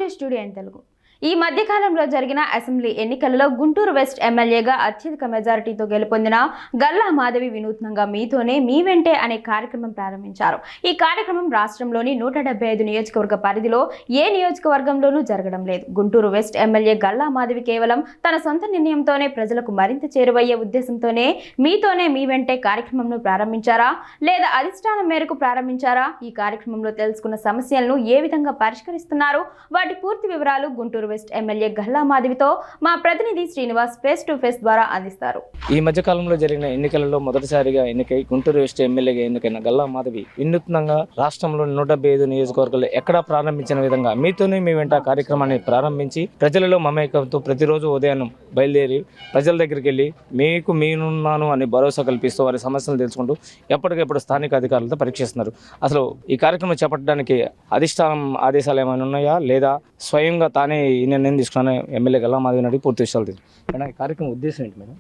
To studio in Telugu. ఈ మధ్యకాలంలో జరిగిన అసెంబ్లీ ఎన్నికలలో గుంటూరు వెస్ట్ ఎమ్మెల్యేగా అత్యధిక మెజారిటీతో గెలుపొందిన గల్లా మాధవి వినూత్నంగా మీతోనే మీ వెంటే అనే కార్యక్రమం ప్రారంభించారు. ఈ కార్యక్రమం రాష్ట్రంలోని 175 నియోజకవర్గ పరిధిలో ఏ నియోజకవర్గంలోనూ జరగడం లేదు. గుంటూరు వెస్ట్ ఎమ్మెల్యే గల్లా మాధవి కేవలం తన సొంత నిర్ణయంతోనే ప్రజలకు మరింత చేరువయ్యే ఉద్దేశంతోనే మీతోనే మీ వెంటే కార్యక్రమంను ప్రారంభించారా లేదా అధిష్టానం మేరకు ప్రారంభించారా? ఈ కార్యక్రమంలో తెలుసుకున్న సమస్యలను ఏ విధంగా పరిష్కరిస్తున్నారు? వాటి పూర్తి వివరాలు గుంటూరు వెస్ట్ ఎమ్మెల్యే గల్లా మాధవితో మా ప్రతినిధి శ్రీనివాస్ ఫేస్ టు ఫేస్ ద్వారా అందిస్తారు. ఈ మధ్య కాలంలో జరిగిన ఎన్నికలలో మొదటిసారిగా ఎన్నికై గుంటూరు వెస్ట్ ఎమ్మెల్యేగా ఎన్నికైన గల్లా మాధవి వినూత్నంగా రాష్ట్రంలోని 175 నియోజకవర్గాల్లో ఎక్కడా ప్రారంభించిన విధంగా మీతోనే మీ వెంట కార్యక్రమాన్ని ప్రారంభించి ప్రజలలో మమేకంతో ప్రతిరోజు ఉదయం బయలుదేరి ప్రజల దగ్గరికి వెళ్ళి మీకు మీనున్నాను అని భరోసా కల్పిస్తూ వారి సమస్యలు తెలుసుకుంటూ ఎప్పటికెప్పుడు స్థానిక అధికారులతో పరీక్షిస్తున్నారు. అసలు ఈ కార్యక్రమం చేపట్టడానికి అధిష్టానం ఆదేశాలు ఏమైనా ఉన్నాయా లేదా స్వయంగా తానే ఈ నిర్ణయం తీసుకున్నాను ఎమ్మెల్యే గల్లా మాధవిని అడిగి పూర్తి విషయాలు తెలుసు. ఈ కార్యక్రమం ఉద్దేశం ఏంటి మేడం?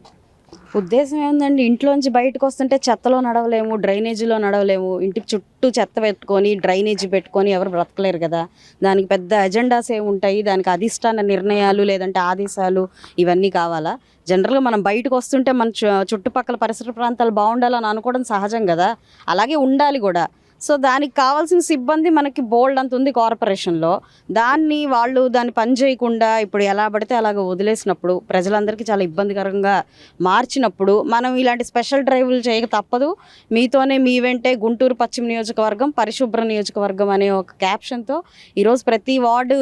ఉద్దేశం ఏందండి, ఇంట్లోంచి బయటకు వస్తుంటే చెత్తలో నడవలేము, డ్రైనేజీలో నడవలేము. ఇంటికి చుట్టూ చెత్త పెట్టుకొని డ్రైనేజీ పెట్టుకొని ఎవరు బ్రతకలేరు కదా. దానికి పెద్ద ఎజెండాస్ ఏమి ఉంటాయి, దానికి అధిష్టాన నిర్ణయాలు లేదంటే ఆదేశాలు ఇవన్నీ కావాలా? జనరల్గా మనం బయటకు వస్తుంటే మన చుట్టుపక్కల పరిసర ప్రాంతాలు బాగుండాలని అనుకోవడం సహజం కదా, అలాగే ఉండాలి కూడా. సో దానికి కావాల్సిన సిబ్బంది మనకి బోల్డ్ అంత ఉంది కార్పొరేషన్లో. దాన్ని పని చేయకుండా ఇప్పుడు ఎలా పడితే అలాగ వదిలేసినప్పుడు ప్రజలందరికీ చాలా ఇబ్బందికరంగా మార్చినప్పుడు మనం ఇలాంటి స్పెషల్ డ్రైవ్లు చేయక తప్పదు. మీతోనే మీ వెంటే గుంటూరు పశ్చిమ నియోజకవర్గం పరిశుభ్ర నియోజకవర్గం అనే ఒక క్యాప్షన్తో ఈరోజు ప్రతి వార్డు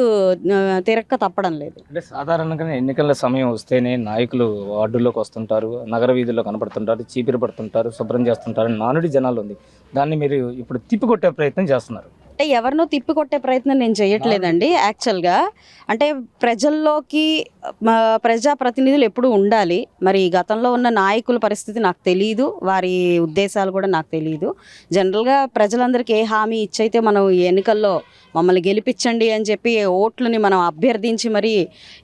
తిరక్క తప్పడం లేదు. అంటే సాధారణంగా ఎన్నికల సమయం వస్తేనే నాయకులు వార్డుల్లోకి వస్తుంటారు, నగర వీధుల్లో కనపడుతుంటారు, చీపిరి పడుతుంటారు, శుభ్రం చేస్తుంటారు, నానుడి జనాలు ఉంది. దాన్ని మీరు ఇప్పుడు తిప్పికొట్టే ప్రయత్నం చేస్తున్నారు. అంటే ఎవరినో తిప్పికొట్టే ప్రయత్నం నేను చేయట్లేదండి. యాక్చువల్గా అంటే ప్రజల్లోకి ప్రజాప్రతినిధులు ఎప్పుడు ఉండాలి. మరి గతంలో ఉన్న నాయకుల పరిస్థితి నాకు తెలియదు, వారి ఉద్దేశాలు కూడా నాకు తెలియదు. జనరల్గా ప్రజలందరికీ ఏ హామీ ఇచ్చైతే మనం ఈ ఎన్నికల్లో మమ్మల్ని గెలిపించండి అని చెప్పి ఓట్లని మనం అభ్యర్థించి మరి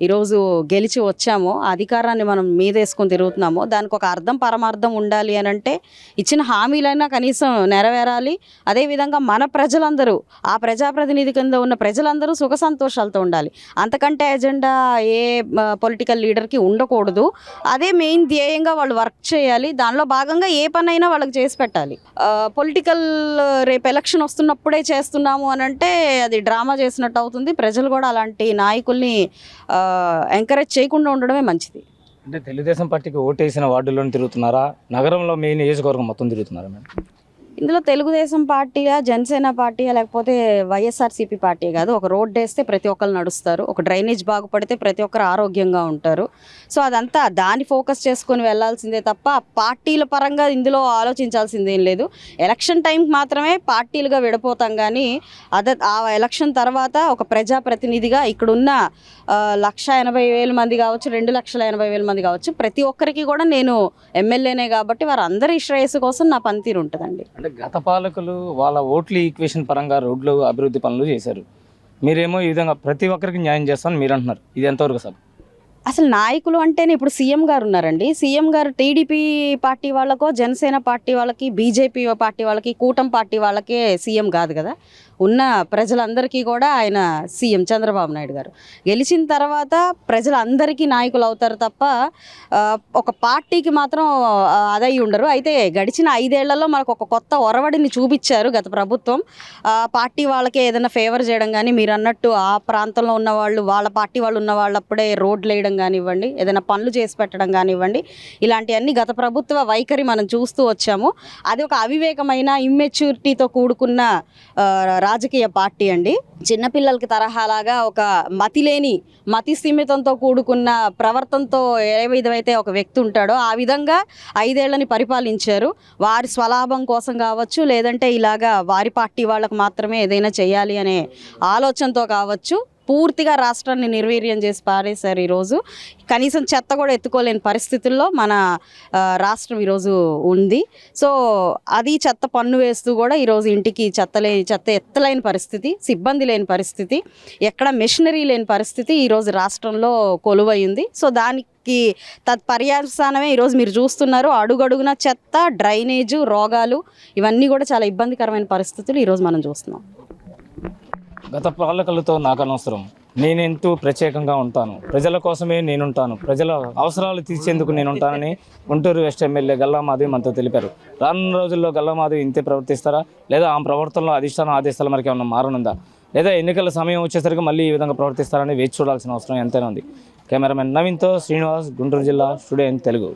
ఈరోజు గెలిచి వచ్చామో, అధికారాన్ని మనం మీదేసుకొని తిరుగుతున్నామో, దానికి ఒక అర్థం పరమార్థం ఉండాలి అని అంటే ఇచ్చిన హామీలైనా కనీసం నెరవేరాలి. అదేవిధంగా మన ప్రజలందరూ, ఆ ప్రజాప్రతినిధి కింద ఉన్న ప్రజలందరూ సుఖ సంతోషాలతో ఉండాలి. అంతకంటే ఎజెండా ఏ పొలిటికల్ లీడర్కి ఉండకూడదు. అదే మెయిన్ ధ్యేయంగా వాళ్ళు వర్క్ చేయాలి. దానిలో భాగంగా ఏ పనైనా వాళ్ళకి చేసి పెట్టాలి. పొలిటికల్ రేపు ఎలక్షన్ వస్తున్నప్పుడే చేస్తున్నాము అని అంటే అది డ్రామా చేసినట్టు అవుతుంది. ప్రజలు కూడా అలాంటి నాయకుల్ని ఎంకరేజ్ చేయకుండా ఉండడమే మంచిది. అంటే తెలుగుదేశం పార్టీకి ఓటేసిన వార్డుల్లోనే తిరుగుతున్నారా, నగరంలో మీ నియోజకవర్గం మొత్తం తిరుగుతున్నారా మేడం? ఇందులో తెలుగుదేశం పార్టీయా, జనసేన పార్టీయా, లేకపోతే వైఎస్ఆర్సీపీ పార్టీ కాదు. ఒక రోడ్డు వేస్తే ప్రతి ఒక్కరు నడుస్తారు, ఒక డ్రైనేజ్ బాగుపడితే ప్రతి ఒక్కరు ఆరోగ్యంగా ఉంటారు. సో అదంతా దాన్ని ఫోకస్ చేసుకొని వెళ్ళాల్సిందే తప్ప పార్టీల పరంగా ఇందులో ఆలోచించాల్సిందేం లేదు. ఎలక్షన్ టైంకి మాత్రమే పార్టీలుగా విడిపోతాం, కానీ ఆ ఎలక్షన్ తర్వాత ఒక ప్రజాప్రతినిధిగా ఇక్కడున్న 1,80,000 మంది కావచ్చు, 2,80,000 మంది కావచ్చు, ప్రతి ఒక్కరికి కూడా నేను ఎమ్మెల్యేనే కాబట్టి వారందరి శ్రేయస్సు కోసం నా పనితీరు ఉంటుందండి. అంటే గత పాలకులు వాళ్ళ ఓట్ల ఈక్వేషన్ పరంగా రోడ్లు అభివృద్ధి పనులు చేశారు, మీరేమో ఈ విధంగా ప్రతి ఒక్కరికి న్యాయం చేస్తామని మీరు అంటున్నారు. ఇది ఎంతవరకు సార్? అసలు నాయకులు అంటేనే ఇప్పుడు సీఎం గారు ఉన్నారండి. సీఎం గారు టీడీపీ పార్టీ వాళ్ళకో, జనసేన పార్టీ వాళ్ళకి, బీజేపీ పార్టీ వాళ్ళకి, కూటమి పార్టీ వాళ్ళకే సీఎం కాదు కదా. ఉన్న ప్రజలందరికీ కూడా ఆయన సీఎం చంద్రబాబు నాయుడు గారు. గెలిచిన తర్వాత ప్రజలందరికీ నాయకులు అవుతారు తప్ప ఒక పార్టీకి మాత్రం అదై ఉండరు. అయితే గడిచిన 5 ఏళ్లలో మనకు ఒక కొత్త ఒరవడిని చూపించారు గత ప్రభుత్వం. పార్టీ వాళ్ళకే ఏదైనా ఫేవర్ చేయడం కానీ, మీరు అన్నట్టు ఆ ప్రాంతంలో ఉన్న వాళ్ళు, వాళ్ళ పార్టీ వాళ్ళు ఉన్న వాళ్ళప్పుడే రోడ్లు వేయడం కానివ్వండి, ఏదైనా పనులు చేసి పెట్టడం కానివ్వండి, ఇలాంటివన్నీ గత ప్రభుత్వ వైఖరి మనం చూస్తూ వచ్చాము. అది ఒక అవివేకమైన ఇమ్మెచ్యూరిటీతో కూడుకున్న రాజకీయ పార్టీ అండి. చిన్నపిల్లలకి తరహాలాగా ఒక మతి స్థిమితంతో కూడుకున్న ప్రవర్తనతో ఏ విధమైతే ఒక వ్యక్తి ఉంటాడో ఆ విధంగా 5 ఏళ్లని పరిపాలించారు. వారి స్వలాభం కోసం కావచ్చు, లేదంటే ఇలాగా వారి పార్టీ వాళ్ళకు మాత్రమే ఏదైనా చేయాలి అనే ఆలోచనతో కావచ్చు, పూర్తిగా రాష్ట్రాన్ని నిర్వీర్యం చేసి పారేశారు. ఈరోజు కనీసం చెత్త కూడా ఎత్తుకోలేని పరిస్థితుల్లో మన రాష్ట్రం ఈరోజు ఉంది. సో అది చెత్త పన్ను వేస్తూ కూడా ఈరోజు ఇంటికి చెత్త ఎత్తలేని పరిస్థితి, సిబ్బంది లేని పరిస్థితి, ఎక్కడ మెషినరీ లేని పరిస్థితి ఈరోజు రాష్ట్రంలో కొలువైంది. సో దానికి పర్యవసానమే ఈరోజు మీరు చూస్తున్నారు. అడుగడుగున చెత్త, డ్రైనేజు, రోగాలు ఇవన్నీ కూడా చాలా ఇబ్బందికరమైన పరిస్థితులు ఈరోజు మనం చూస్తున్నాం. గత పాలకులతో నాకు అనవసరం, నేనెంతో ప్రత్యేకంగా ఉంటాను, ప్రజల కోసమే నేనుంటాను, ప్రజల అవసరాలు తీర్చేందుకు నేనుంటానని గుంటూరు వెస్ట్ ఎమ్మెల్యే గల్లా మాధవి మనతో తెలిపారు. రానున్న రోజుల్లో గల్లా మాధవి ఇంతే ప్రవర్తిస్తారా, లేదా ఆ ప్రవర్తనలో అధిష్టానం ఆదేశాల మనకి ఏమన్నా మారనుందా, లేదా ఎన్నికల సమయం వచ్చేసరికి మళ్ళీ ఈ విధంగా ప్రవర్తిస్తారని వేచి చూడాల్సిన అవసరం ఎంతైనా ఉంది. కెమెరామెన్ నవీన్తో శ్రీనివాస్, గుంటూరు జిల్లా, స్టూడియో ఇన్ తెలుగు.